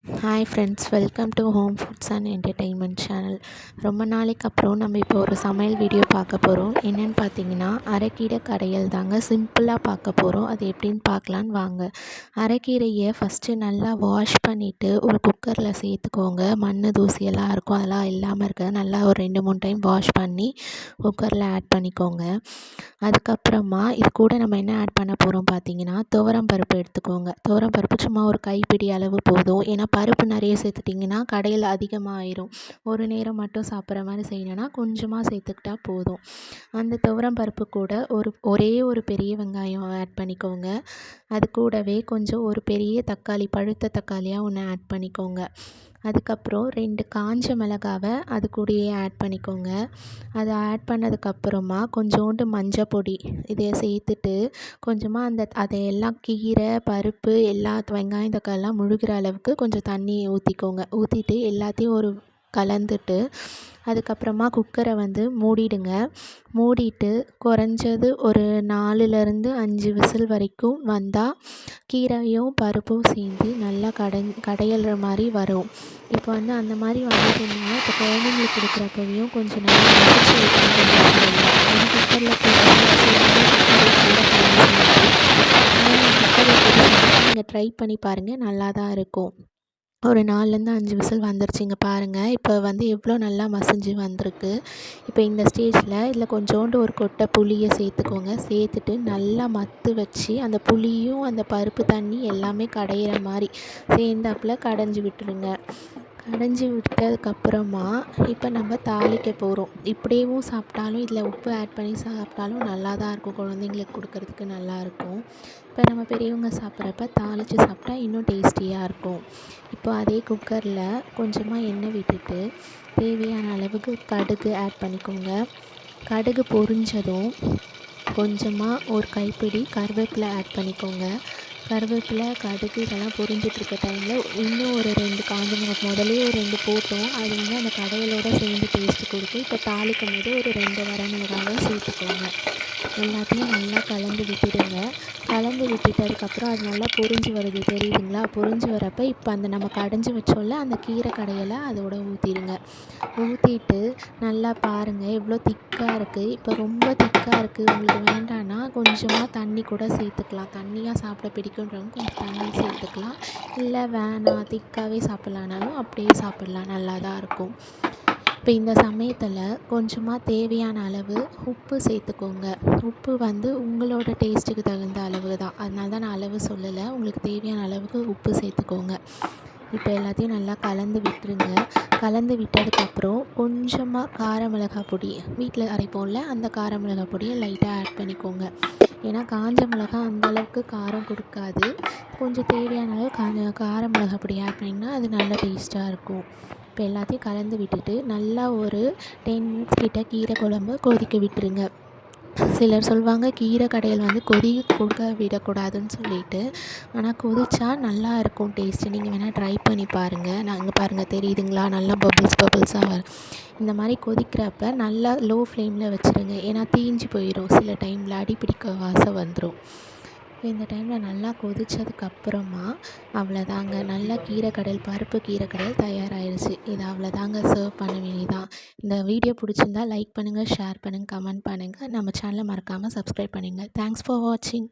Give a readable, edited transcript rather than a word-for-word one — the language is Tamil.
Hi friends, welcome to home foods and entertainment channel. ரொம்ப நாளைக்கு அப்புறம் நம்ம இப்போ ஒரு சமையல் வீடியோ பார்க்க போகிறோம். என்னென்னு பார்த்தீங்கன்னா, அரைக்கீரை கடையல் தாங்க. சிம்பிளாக பார்க்க போகிறோம். அது எப்படின்னு பார்க்கலான்னு வாங்க. அரைக்கீரையை ஃபஸ்ட்டு நல்லா வாஷ் பண்ணிவிட்டு ஒரு குக்கரில் சேர்த்துக்கோங்க. மண் தூசியெல்லாம் இருக்கும், அதெல்லாம் இல்லாமல் இருக்க நல்லா ஒரு 2-3 டைம் வாஷ் பண்ணி குக்கரில் ஆட் பண்ணிக்கோங்க. அதுக்கப்புறமா இது கூட நம்ம என்ன ஆட் பண்ண போகிறோம் பார்த்தீங்கன்னா, துவரம் பருப்பு எடுத்துக்கோங்க. துவரம் பருப்பு சும்மா ஒரு கைப்பிடி அளவு போதும். ஏன்னா பருப்பு நிறைய சேர்த்துட்டிங்கன்னா கடையில் அதிகமாகிடும். ஒரு நேரம் மட்டும் சாப்பிட்ற மாதிரி செய்யணுன்னா கொஞ்சமாக சேர்த்துக்கிட்டா போதும். அந்த துவரம் பருப்பு கூட ஒரே ஒரு பெரிய வெங்காயம் ஆட் பண்ணிக்கோங்க. அது கூடவே கொஞ்சம் ஒரு பெரிய தக்காளி, பழுத்த தக்காளியாக ஒன்று ஆட் பண்ணிக்கோங்க. அதுக்கப்புறம் 2 காஞ்ச மிளகாவை அது கூடயே ஆட் பண்ணிக்கோங்க. அதை ஆட் பண்ணதுக்கப்புறமா கொஞ்சோண்டு மஞ்சள் பொடி இதை சேர்த்துட்டு கொஞ்சமாக அதையெல்லாம் கீரை, பருப்பு வெங்காயம், தக்காளிலாம் முழுகிற அளவுக்கு கொஞ்சம் தண்ணி ஊற்றிட்டு எல்லாத்தையும் கலந்துட்டு அதுக்கப்புறமா குக்கரை மூடிடுங்க. மூடிட்டு குறைஞ்சது ஒரு 4லேருந்து 5 விசில் வரைக்கும் வந்தால் கீரையும் பருப்பும் சேர்ந்து நல்லா கடையிற மாதிரி வரும். இப்போ அந்த மாதிரி வந்ததுன்னா இப்போ குழந்தைங்களுக்கு கொடுக்குறப்பையும் கொஞ்சம் நல்லா மசிச்சு வைக்கணும். குக்கரில் நீங்கள் ட்ரை பண்ணி பாருங்கள், நல்லா தான் இருக்கும். ஒரு 4லேருந்து 5 விசில் வந்துருச்சுங்க பாருங்கள். இப்போ எவ்வளோ நல்லா மசிஞ்சு வந்திருக்கு. இப்போ இந்த ஸ்டேஜில் இதில் கொஞ்சோண்டு ஒரு கொட்டை புளியை சேர்த்துக்கோங்க. சேர்த்துட்டு நல்லா மத்து வச்சு அந்த புளியும் அந்த பருப்பு தண்ணி எல்லாமே கடையிற மாதிரி சேர்ந்தாப்புல கடைஞ்சி விட்டுருங்க. கடைஞ்சி விட்டதுக்கப்புறமா இப்போ நம்ம தாளிக்க போகிறோம். இப்படியேவும் சாப்பிட்டாலும் இதில் உப்பு ஆட் பண்ணி சாப்பிட்டாலும் நல்லா தான் இருக்கும். குழந்தைங்களுக்கு கொடுக்கறதுக்கு நல்லாயிருக்கும். இப்போ நம்ம பெரியவங்க சாப்பிட்றப்ப தாளித்து சாப்பிட்டா இன்னும் டேஸ்டியாக இருக்கும். இப்போ அதே குக்கரில் கொஞ்சமாக எண்ணெய் விட்டுட்டு தேவையான அளவுக்கு கடுகு ஆட் பண்ணிக்கோங்க. கடுகு பொரிஞ்சதும் கொஞ்சமாக ஒரு கைப்பிடி கருவேப்பிலை ஆட் பண்ணிக்கோங்க. கருவேப்பிலை, கடுகு இதெல்லாம் பொரிஞ்சிட்ருக்க டைமில் இன்னும் ஒரு 2 காஞ்ச மிளகாய் முதலே ஒரு 2 போட்டோம். அது அந்த கடையலோடு சேர்ந்து டேஸ்ட்டு கொடுக்கும். இப்போ தாளிக்கும் போது ஒரு 2 வரமிளகாவை சேர்த்துக்கோங்க. எல்லாத்தையும் நல்லா கலந்து விட்டுடுங்க. கலந்து விட்டுட்டு அதுக்கப்புறம் அது நல்லா பொரிஞ்சு வருது தெரியுதுங்களா? பொரிஞ்சு வரப்போ இப்போ நம்ம கடைஞ்சி வச்சோம்ல அந்த கீரை கடையலை அதோட ஊற்றிடுங்க. ஊற்றிட்டு நல்லா பாருங்கள் எவ்வளோ திக்காக இருக்குது. இப்போ ரொம்ப திக்காக இருக்குது, உங்களுக்கு வேண்டான்னா கொஞ்சமாக தண்ணி கூட சேர்த்துக்கலாம். தண்ணியாக சாப்பிட பிடிக்குன்றவங்க கொஞ்சம் தண்ணி சேர்த்துக்கலாம். இல்லை வேணாம் திக்காகவே சாப்பிட்லானாலும் அப்படியே சாப்பிட்லாம், நல்லா தான் இருக்கும். இப்போ இந்த சமயத்தில் கொஞ்சமாக தேவையான அளவு உப்பு சேர்த்துக்கோங்க. உப்பு உங்களோட டேஸ்ட்டுக்கு தகுந்த அளவு தான், அதனால தான் நான் அளவு சொல்லலை. உங்களுக்கு தேவையான அளவுக்கு உப்பு சேர்த்துக்கோங்க. இப்போ எல்லாத்தையும் நல்லா கலந்து விட்டுருங்க. கலந்து விட்டதுக்கப்புறம் கொஞ்சமாக கார மிளகாய் பொடி வீட்டில் அரைப்போம்ல அந்த கார மிளகாய் பொடியை லைட்டாக ஆட் பண்ணிக்கோங்க. ஏன்னா காஞ்ச மிளகாய் அந்தளவுக்கு காரம் கொடுக்காது. கொஞ்சம் தேவையான அளவு கார மிளகாய் பொடி ஆட் பண்ணிங்கன்னா அது நல்ல டேஸ்ட்டாக இருக்கும். இப்போ எல்லாத்தையும் கலந்து விட்டுட்டு நல்லா ஒரு 10 மினிட்ஸ் கிட்ட கீரை குழம்பு கொதிக்க விட்டுருங்க. சிலர் சொல்லுவாங்க கீரை கடையில் கொதிக்க விடக்கூடாதுன்னு சொல்லிட்டு. ஆனால் கொதிச்சா நல்லா இருக்கும் டேஸ்ட்டு. நீங்கள் வேணால் ட்ரை பண்ணி பாருங்கள். நாங்கள் பாருங்கள் தெரியுதுங்களா, நல்லா பபிள்ஸாக வரும். இந்த மாதிரி கொதிக்கிறப்ப நல்லா லோ ஃப்ளேமில் வச்சுருங்க. ஏன்னா தீஞ்சு போயிடும், சில டைமில் அடிப்பிடிக்க வாசம் வந்துடும். இந்த டைமில் நல்லா கொதித்ததுக்கப்புறமா அவ்வளோதாங்க, நல்லா பருப்பு கீரை கடையல் தயாராகிருச்சு. இது அவ்வளோதாங்க, சர்வ் பண்ண வேண்டியதான். இந்த வீடியோ பிடிச்சிருந்தா லைக் பண்ணுங்கள், ஷேர் பண்ணுங்கள், கமெண்ட் பண்ணுங்கள். நம்ம சேனலை மறக்காமல் சப்ஸ்கிரைப் பண்ணுங்கள். தேங்க்ஸ் ஃபார் வாட்சிங்.